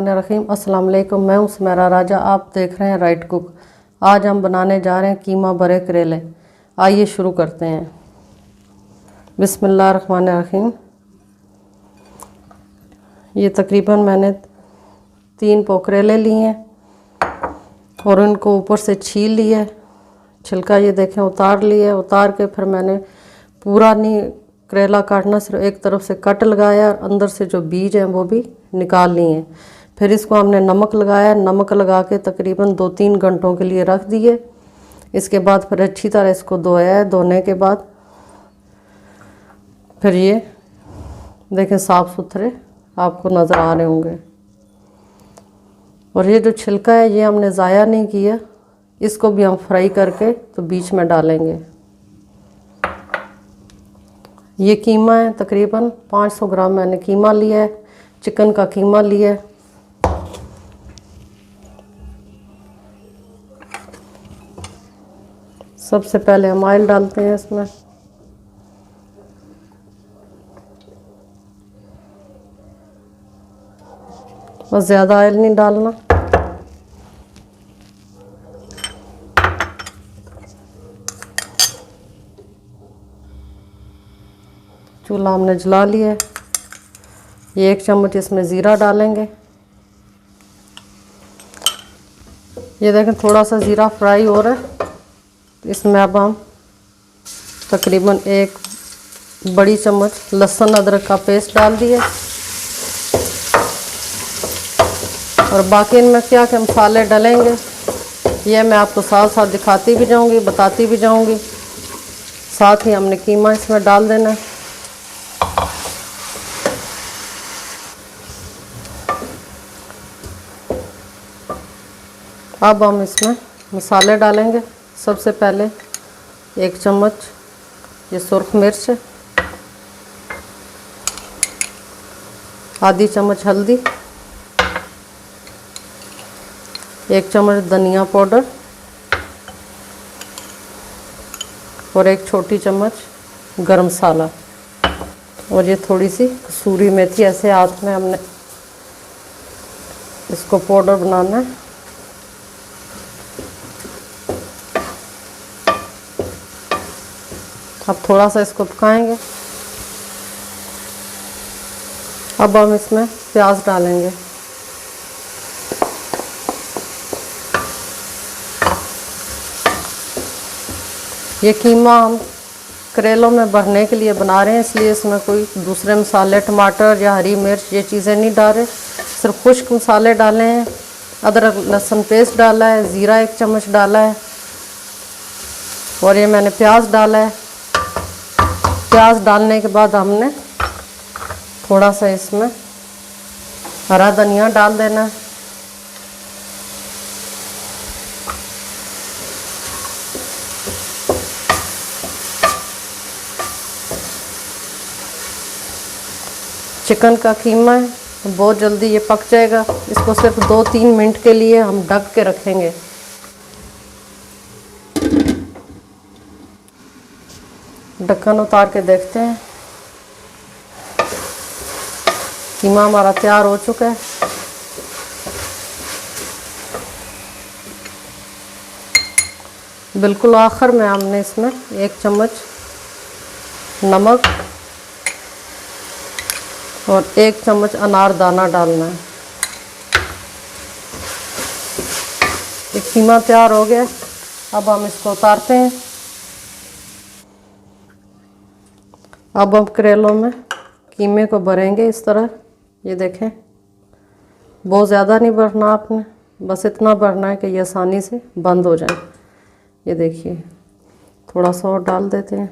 बिस्मिल्लाहिर्रहमानिर्रहीम। अस्सलाम वालेकुम। मैं हूं सुमेरा राजा, आप देख रहे हैं राइट कुक। आज हम बनाने जा रहे हैं कीमा भरे करेले। आइए शुरू करते हैं। बिस्मिल्लाहिर्रहमानिर्रहीम। ये तकरीबन मैंने 3 पौ करेले लिए हैं और उनको ऊपर से छील लिया, छिलका ये देखें उतार लिया। उतार के फिर मैंने पूरा नहीं करेला काटना, सिर्फ एक तरफ से कट लगाया, अंदर से जो बीज हैं वो भी निकाल लिए। फिर इसको हमने नमक लगाया, नमक लगा के तकरीबन 2-3 घंटों के लिए रख दिए। इसके बाद फिर अच्छी तरह इसको धोया है। धोने के बाद फिर ये देखें साफ़ सुथरे आपको नज़र आ रहे होंगे। और ये जो छिलका है ये हमने ज़ाया नहीं किया, इसको भी हम फ्राई करके तो बीच में डालेंगे। ये कीमा है, तकरीबन 500 ग्राम मैंने कीमा लिया है, चिकन का कीमा लिया है। सबसे पहले हम ऑयल डालते हैं इसमें। बस ज़्यादा ऑयल नहीं डालना। चूल्हा हमने जला लिया है। ये 1 चम्मच इसमें ज़ीरा डालेंगे। ये देखें थोड़ा सा ज़ीरा फ्राई हो रहा है। इसमें अब हम तकरीबन 1 बड़ी चम्मच लहसुन अदरक का पेस्ट डाल दिए। और बाकी इनमें क्या क्या मसाले डलेंगे ये मैं आपको साथ साथ दिखाती भी जाऊंगी, बताती भी जाऊंगी। साथ ही हमने कीमा इसमें डाल देना है। अब हम इसमें मसाले डालेंगे। सबसे पहले 1 चम्मच ये सुर्ख मिर्च, आधी चम्मच हल्दी, 1 चम्मच धनिया पाउडर और 1 छोटी चम्मच गरम मसाला। और ये थोड़ी सी कसूरी मेथी, ऐसे हाथ में हमने इसको पाउडर बनाना है। अब थोड़ा सा इसको पकाएंगे। अब हम इसमें प्याज डालेंगे। ये कीमा हम करेलों में भरने के लिए बना रहे हैं, इसलिए इसमें कोई दूसरे मसाले, टमाटर या हरी मिर्च ये चीज़ें नहीं डाल रहे। सिर्फ खुश्क मसाले डाले हैं। अदरक लहसुन पेस्ट डाला है, ज़ीरा 1 चम्मच डाला है और ये मैंने प्याज डाला है। प्याज डालने के बाद हमने थोड़ा सा इसमें हरा धनिया डाल देना है। चिकन का कीमा है, बहुत जल्दी ये पक जाएगा। इसको सिर्फ 2-3 मिनट के लिए हम ढक के रखेंगे। ढक्कन उतार के देखते हैं। कीमा हमारा तैयार हो चुका है। बिल्कुल आखिर में हमने इसमें 1 चम्मच नमक और 1 चम्मच अनारदाना डालना है। ये कीमा तैयार हो गया। अब हम इसको उतारते हैं। अब हम करेलों में कीमे को भरेंगे इस तरह। ये देखें बहुत ज़्यादा नहीं भरना आपने, बस इतना भरना है कि ये आसानी से बंद हो जाए। ये देखिए थोड़ा सा और डाल देते हैं।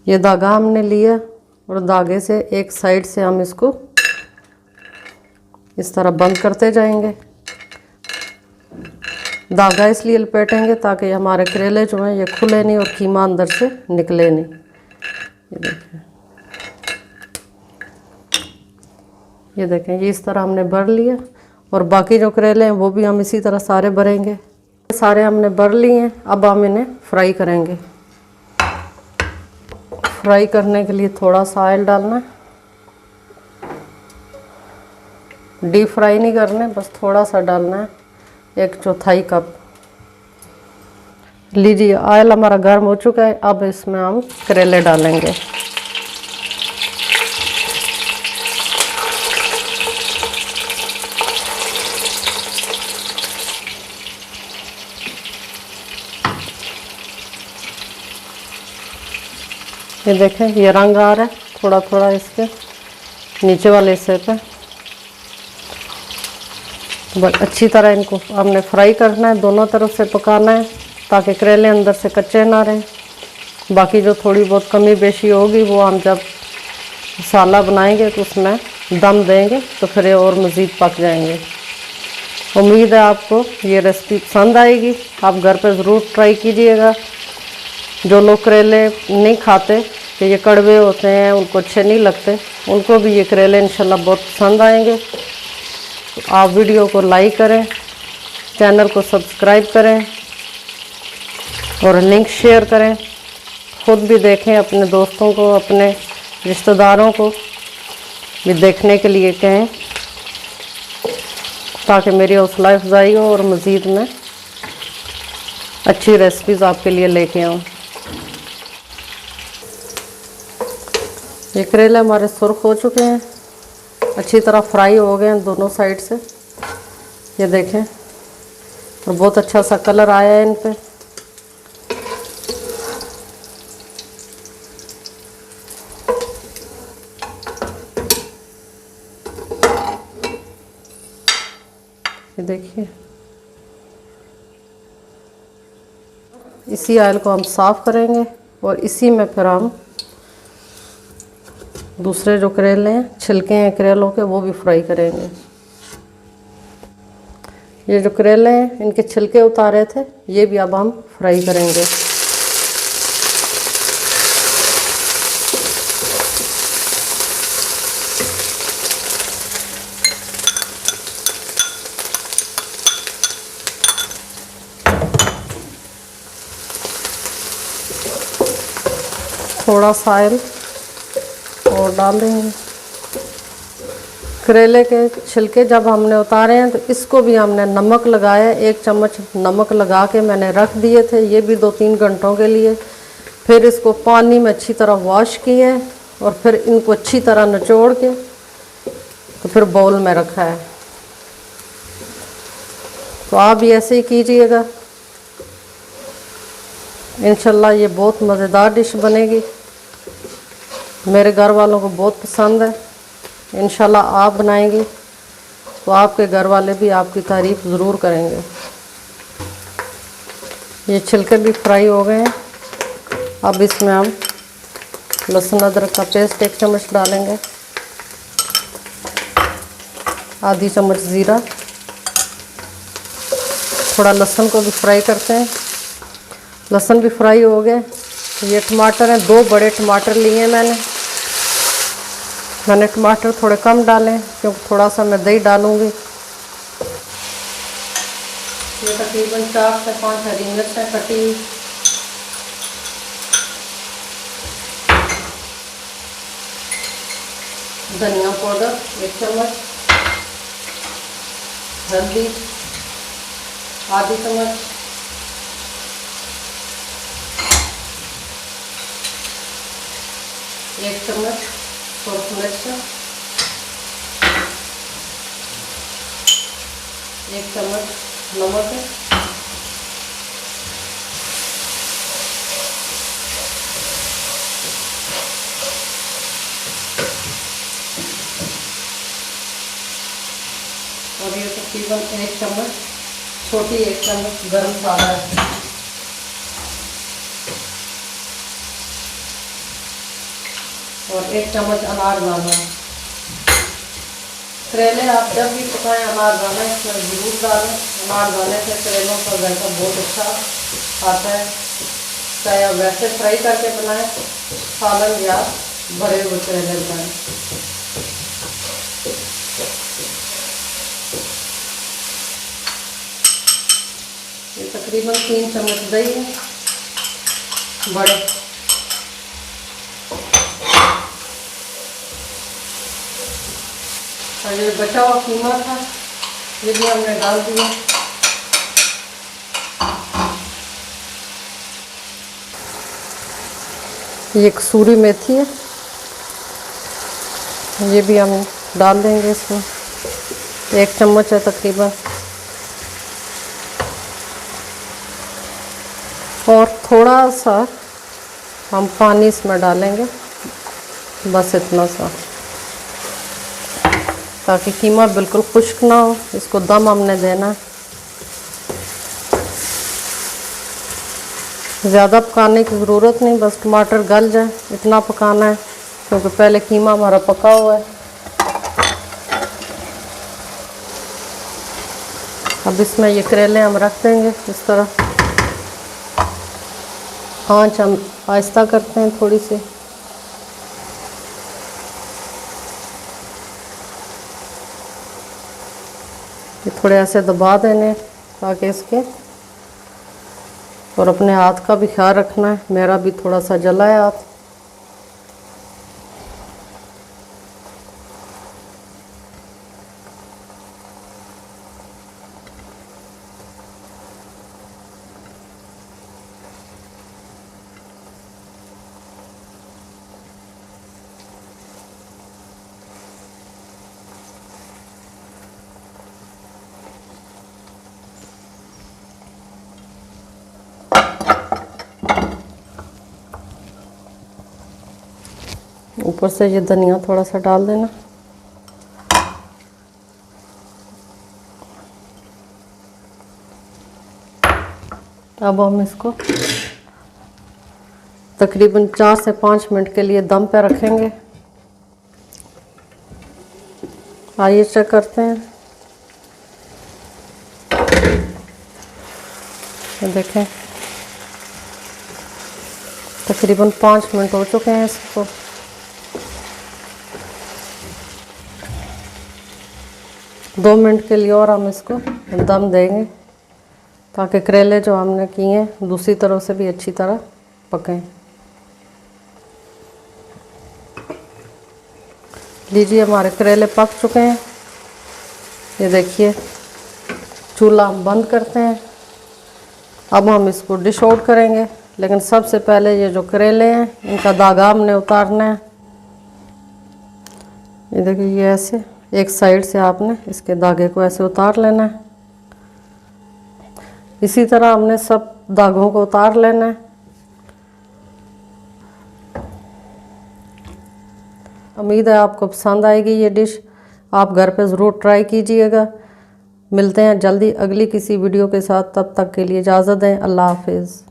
ये धागा हमने लिया और धागे से एक साइड से हम इसको इस तरह बंद करते जाएंगे। धागा इसलिए लपेटेंगे ताकि हमारे करेले जो हैं ये खुले नहीं और कीमा अंदर से निकले नहीं। ये देखें ये इस तरह हमने भर लिया। और बाकी जो करेले हैं वो भी हम इसी तरह सारे भरेंगे। सारे हमने भर लिए हैं। अब हम इन्हें फ्राई करेंगे। फ्राई करने के लिए थोड़ा सा ऑयल डालना है। डीप फ्राई नहीं करने, बस थोड़ा सा डालना है, 1/4 कप। लीजिए ऑयल हमारा गर्म हो चुका है। अब इसमें हम करेले डालेंगे। ये देखें, ये रंग आ रहा है थोड़ा थोड़ा इसके नीचे वाले हिस्से पे। बस अच्छी तरह इनको हमने फ्राई करना है, दोनों तरफ से पकाना है ताकि करेले अंदर से कच्चे ना रहें। बाकी जो थोड़ी बहुत कमी बेशी होगी वो हम जब मसाला बनाएंगे तो उसमें दम देंगे तो फिर ये और मज़ीद पक जाएंगे। उम्मीद है आपको ये रेसिपी पसंद आएगी। आप घर पर ज़रूर ट्राई कीजिएगा। जो लोग करेले नहीं खाते कि ये कड़वे होते हैं, उनको अच्छे नहीं लगते, उनको भी ये करेले इंशाल्लाह बहुत पसंद आएंगे। तो आप वीडियो को लाइक करें, चैनल को सब्सक्राइब करें और लिंक शेयर करें। खुद भी देखें, अपने दोस्तों को, अपने रिश्तेदारों को भी देखने के लिए कहें ताकि मेरी हौसला अफजाई हो और मज़ीद मैं अच्छी रेसिपीज़ आपके लिए लेके आऊँ। ये करेले हमारे सुर्ख हो चुके हैं, अच्छी तरह फ्राई हो गए हैं दोनों साइड से। ये देखें, और बहुत अच्छा सा कलर आया है इन पे। ये देखिए, इसी ऑयल को हम साफ़ करेंगे और इसी में फिर हम दूसरे जो करेले हैं, छिलके हैं करेलों के, वो भी फ्राई करेंगे। ये जो करेले हैं इनके छिलके उतारे थे, ये भी अब हम फ्राई करेंगे। थोड़ा सा ऑयल और डाल देंगे। करेले के छिलके जब हमने उतारे हैं तो इसको भी हमने नमक लगाया, 1 चम्मच नमक लगा के मैंने रख दिए थे, ये भी 2-3 घंटों के लिए। फिर इसको पानी में अच्छी तरह वॉश किए और फिर इनको अच्छी तरह निचोड़ के तो फिर बाउल में रखा है। तो आप भी ऐसे ही कीजिएगा, इंशाल्लाह ये बहुत मज़ेदार डिश बनेगी। मेरे घर वालों को बहुत पसंद है। इंशाल्लाह आप बनाएंगी तो आपके घर वाले भी आपकी तारीफ़ ज़रूर करेंगे। ये छिलके भी फ्राई हो गए हैं। अब इसमें हम लहसुन अदरक का पेस्ट 1 चम्मच डालेंगे, आधी चम्मच ज़ीरा। थोड़ा लहसुन को भी फ्राई करते हैं। लहसुन भी फ्राई हो गए। ये टमाटर हैं, 2 बड़े टमाटर लिए मैंने टमाटर थोड़े कम डालें क्योंकि थोड़ा सा मैं दही डालूँगी। ये तकरीबन 4 से 5 हरी मिर्च है कटी हुई। धनिया पाउडर 1 चम्मच, हल्दी आधी चम्मच, एक चम्मच सूखी मिर्च, 1 चम्मच नमक, और ये तकरीबन 1 चम्मच छोटी 1 चम्मच गरम मसाला है। और 1 चम्मच अनारदाना। करेले आप जब भी पकाएं अनारदाना इसमें ज़रूर डालें। अनारदाने से करेलों का जायका बहुत अच्छा आता है, चाहे आप वैसे फ्राई करके बनाएं सालन या भरे हुए करेले बनाएं। ये तकरीबन 3 चम्मच दही है बड़े। और ये बचा हुआ कीमा था ये भी हमने डाल दिया। ये कसूरी मेथी है, ये भी हम डाल देंगे इसमें, 1 चम्मच है तकरीबन। और थोड़ा सा हम पानी इसमें डालेंगे, बस इतना सा, ताकि कीमा बिल्कुल खुश्क ना हो। इसको दम हमने देना है, ज़्यादा पकाने की ज़रूरत नहीं, बस टमाटर गल जाए इतना पकाना है, क्योंकि पहले कीमा हमारा पका हुआ है। अब इसमें ये करेले हम रख देंगे इस तरह। आँच हम आहिस्ता करते हैं थोड़ी सी। ये थोड़े ऐसे दबा देने ताकि इसके, और अपने हाथ का भी ख्याल रखना है, मेरा भी थोड़ा सा जला है हाथ। ऊपर से ये धनिया थोड़ा सा डाल देना। अब हम इसको तकरीबन 4 से 5 मिनट के लिए दम पे रखेंगे। आइए चेक करते हैं। ये देखें तकरीबन 5 मिनट हो चुके हैं इसको। दो मिनट के लिए और हम इसको दम देंगे, ताकि करेले जो हमने किए हैं दूसरी तरफ से भी अच्छी तरह पकें। लीजिए हमारे करेले पक चुके हैं। ये देखिए, चूल्हा हम बंद करते हैं। अब हम इसको डिश आउट करेंगे, लेकिन सबसे पहले ये जो करेले हैं इनका दागा हमने उतारना है। ये देखिए, ये ऐसे एक साइड से आपने इसके धागे को ऐसे उतार लेना है। इसी तरह हमने सब धागों को उतार लेना है। उम्मीद है आपको पसंद आएगी ये डिश, आप घर पे ज़रूर ट्राई कीजिएगा। मिलते हैं जल्दी अगली किसी वीडियो के साथ, तब तक के लिए इजाज़त दें। अल्लाह हाफिज़।